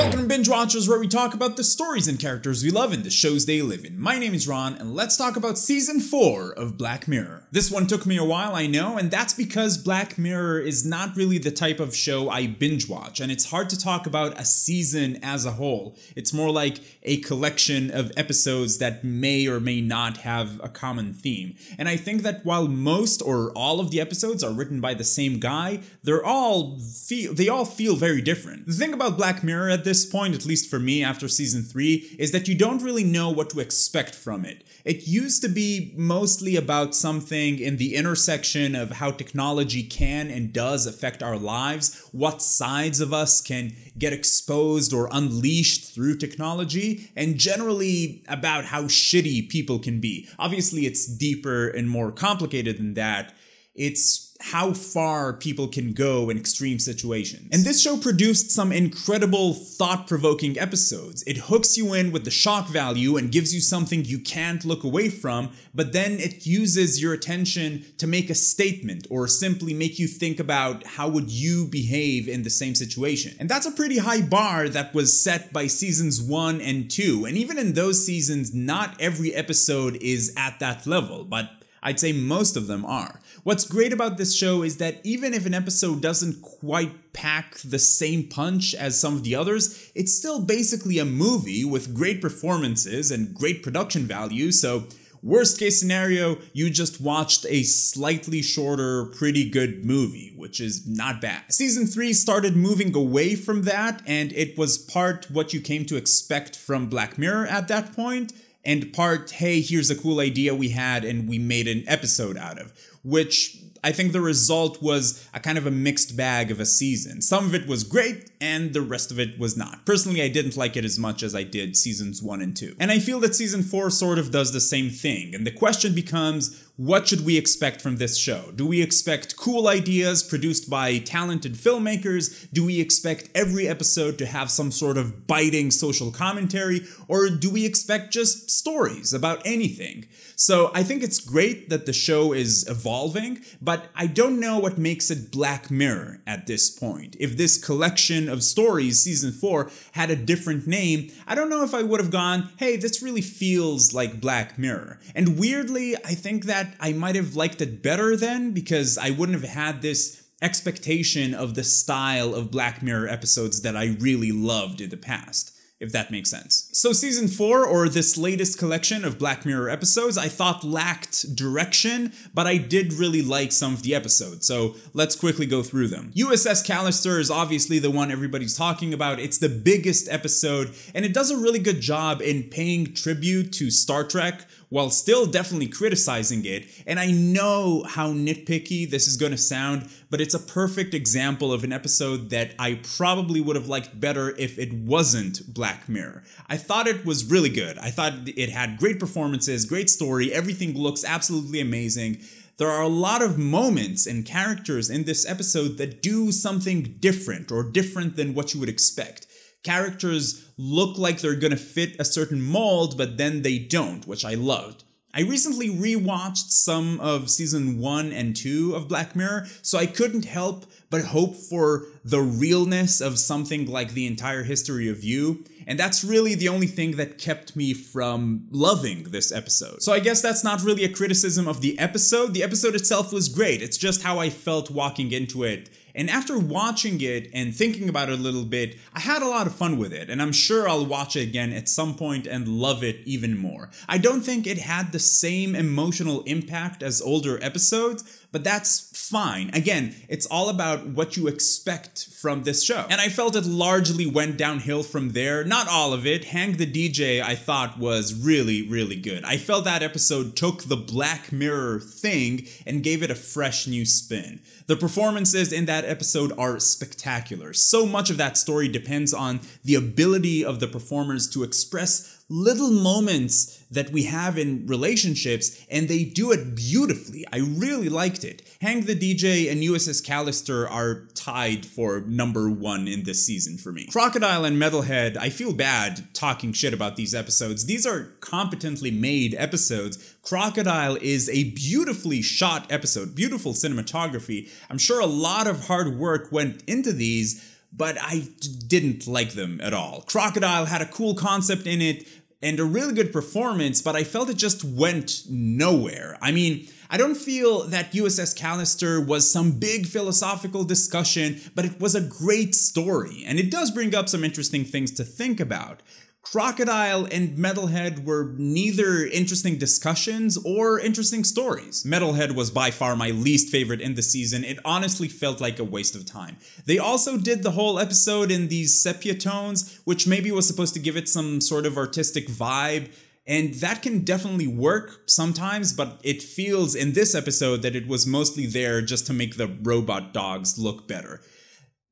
Welcome to Binge Watchers, where we talk about the stories and characters we love and the shows they live in. My name is Ron, and let's talk about Season 4 of Black Mirror. This one took me a while, I know, and that's because Black Mirror is not really the type of show I binge watch, and it's hard to talk about a season as a whole. It's more like a collection of episodes that may or may not have a common theme. And I think that while most or all of the episodes are written by the same guy, they all feel very different. The thing about Black Mirror at this point, at least for me after season 3, is that you don't really know what to expect from it. It used to be mostly about something in the intersection of how technology can and does affect our lives, what sides of us can get exposed or unleashed through technology, and generally about how shitty people can be. Obviously, it's deeper and more complicated than that. It's how far people can go in extreme situations. And this show produced some incredible, thought-provoking episodes. It hooks you in with the shock value and gives you something you can't look away from, but then it uses your attention to make a statement or simply make you think about how would you behave in the same situation. And that's a pretty high bar that was set by seasons 1 and 2, and even in those seasons, not every episode is at that level, but I'd say most of them are. What's great about this show is that even if an episode doesn't quite pack the same punch as some of the others, it's still basically a movie with great performances and great production value, so worst case scenario, you just watched a slightly shorter, pretty good movie, which is not bad. Season 3 started moving away from that, and it was part what you came to expect from Black Mirror at that point, and part, hey, here's a cool idea we had and we made an episode out of, which I think the result was a kind of a mixed bag of a season. Some of it was great, and the rest of it was not. Personally, I didn't like it as much as I did seasons 1 and 2. And I feel that season 4 sort of does the same thing, and the question becomes, what should we expect from this show? Do we expect cool ideas produced by talented filmmakers? Do we expect every episode to have some sort of biting social commentary? Or do we expect just stories about anything? So I think it's great that the show is evolving, but I don't know what makes it Black Mirror at this point. If this collection of stories, season 4, had a different name, I don't know if I would have gone, hey, this really feels like Black Mirror. And weirdly, I think that I might have liked it better then, because I wouldn't have had this expectation of the style of Black Mirror episodes that I really loved in the past, if that makes sense. So season 4, or this latest collection of Black Mirror episodes, I thought lacked direction, but I did really like some of the episodes, so let's quickly go through them. USS Callister is obviously the one everybody's talking about. It's the biggest episode, and it does a really good job in paying tribute to Star Trek, while still definitely criticizing it, and I know how nitpicky this is going to sound, but it's a perfect example of an episode that I probably would have liked better if it wasn't Black Mirror. I thought it was really good. I thought it had great performances, great story, everything looks absolutely amazing. There are a lot of moments and characters in this episode that do something different, or different than what you would expect. Characters look like they're gonna fit a certain mold, but then they don't, which I loved. I recently rewatched some of season 1 and 2 of Black Mirror, so I couldn't help but hope for the realness of something like The Entire History of You, and that's really the only thing that kept me from loving this episode. So I guess that's not really a criticism of the episode. The episode itself was great, it's just how I felt walking into it. And after watching it and thinking about it a little bit, I had a lot of fun with it, and I'm sure I'll watch it again at some point and love it even more. I don't think it had the same emotional impact as older episodes, but that's fine. Again, it's all about what you expect from this show. And I felt it largely went downhill from there. Not all of it. Hang the DJ I thought was really, really good. I felt that episode took the Black Mirror thing and gave it a fresh new spin. The performances in that episode are spectacular. So much of that story depends on the ability of the performers to express little moments that we have in relationships, and they do it beautifully. I really liked it. Hang the DJ and USS Callister are tied for #1 in this season for me. Crocodile and Metalhead, I feel bad talking shit about these episodes. These are competently made episodes. Crocodile is a beautifully shot episode, beautiful cinematography. I'm sure a lot of hard work went into these, but I didn't like them at all. Crocodile had a cool concept in it and a really good performance, but I felt it just went nowhere. I mean, I don't feel that USS Callister was some big philosophical discussion, but it was a great story, and it does bring up some interesting things to think about. Crocodile and Metalhead were neither interesting discussions or interesting stories. Metalhead was by far my least favorite in the season. It honestly felt like a waste of time. They also did the whole episode in these sepia tones, which maybe was supposed to give it some sort of artistic vibe, and that can definitely work sometimes, but it feels in this episode that it was mostly there just to make the robot dogs look better.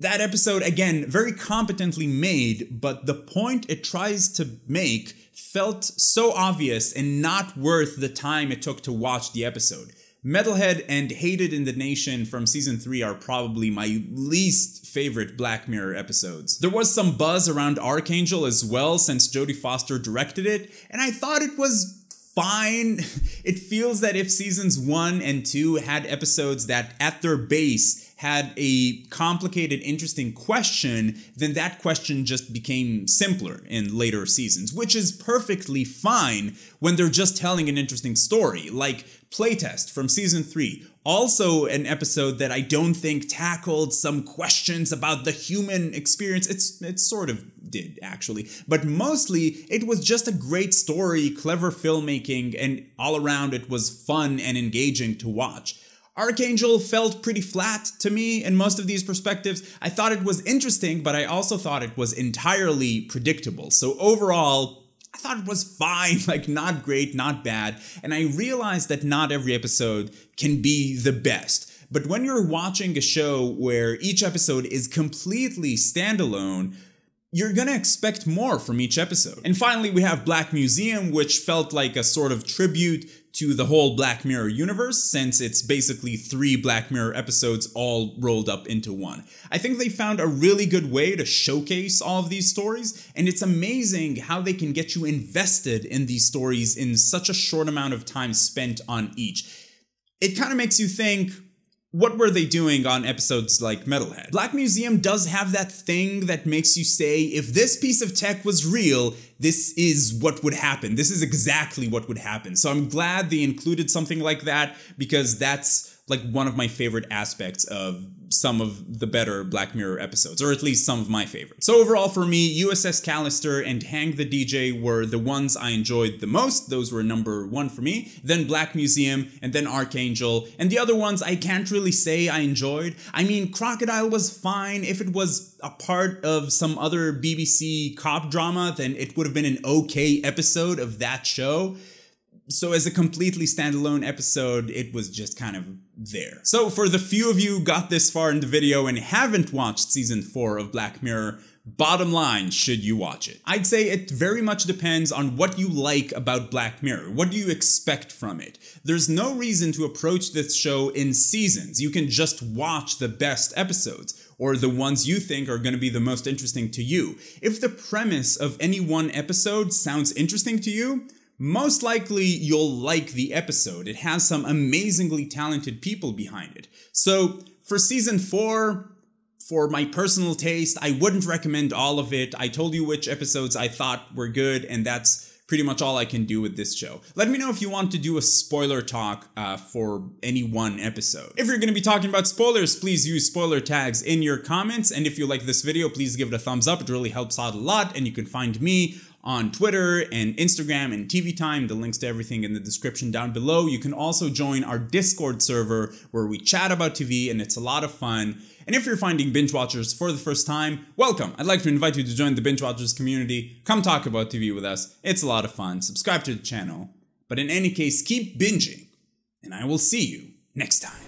That episode, again, very competently made, but the point it tries to make felt so obvious and not worth the time it took to watch the episode. Metalhead and Hated in the Nation from Season 3 are probably my least favorite Black Mirror episodes. There was some buzz around Archangel as well since Jodie Foster directed it, and I thought it was fine. It feels that if Seasons 1 and 2 had episodes that at their base had a complicated, interesting question, then that question just became simpler in later seasons, which is perfectly fine when they're just telling an interesting story, like Playtest from Season 3. Also an episode that I don't think tackled some questions about the human experience. It sort of did, actually. But mostly, it was just a great story, clever filmmaking, and all around it was fun and engaging to watch. Archangel felt pretty flat to me in most of these perspectives. I thought it was interesting, but I also thought it was entirely predictable. So overall, I thought it was fine, like not great, not bad. And I realized that not every episode can be the best. But when you're watching a show where each episode is completely standalone, you're gonna expect more from each episode. And finally, we have Black Museum, which felt like a sort of tribute to the whole Black Mirror universe, since it's basically 3 Black Mirror episodes all rolled up into one. I think they found a really good way to showcase all of these stories, and it's amazing how they can get you invested in these stories in such a short amount of time spent on each. It kind of makes you think, what were they doing on episodes like Metalhead? Black Museum does have that thing that makes you say, if this piece of tech was real, this is what would happen. This is exactly what would happen. So I'm glad they included something like that, because that's like one of my favorite aspects of some of the better Black Mirror episodes, or at least some of my favorites. So overall for me, USS Callister and Hang the DJ were the ones I enjoyed the most. Those were number 1 for me. Then Black Museum, and then Archangel. And the other ones I can't really say I enjoyed. I mean, Crocodile was fine. If it was a part of some other BBC cop drama, then it would have been an okay episode of that show. So as a completely standalone episode, it was just kind of there. So for the few of you who got this far in the video and haven't watched Season 4 of Black Mirror, bottom line, should you watch it? I'd say it very much depends on what you like about Black Mirror. What do you expect from it? There's no reason to approach this show in seasons. You can just watch the best episodes, or the ones you think are going to be the most interesting to you. If the premise of any one episode sounds interesting to you, most likely you'll like the episode. It has some amazingly talented people behind it. So for Season 4, for my personal taste, I wouldn't recommend all of it. I told you which episodes I thought were good, and that's pretty much all I can do with this show. Let me know if you want to do a spoiler talk for any one episode. If you're going to be talking about spoilers, please use spoiler tags in your comments. And if you like this video, please give it a thumbs up. It really helps out a lot. And you can find me on Twitter and Instagram and TV Time. The links to everything in the description down below. You can also join our Discord server where we chat about TV, and it's a lot of fun. And if you're finding Binge Watchers for the first time, welcome. I'd like to invite you to join the Binge Watchers community. Come talk about TV with us. It's a lot of fun. Subscribe to the channel. But in any case, keep binging, and I will see you next time.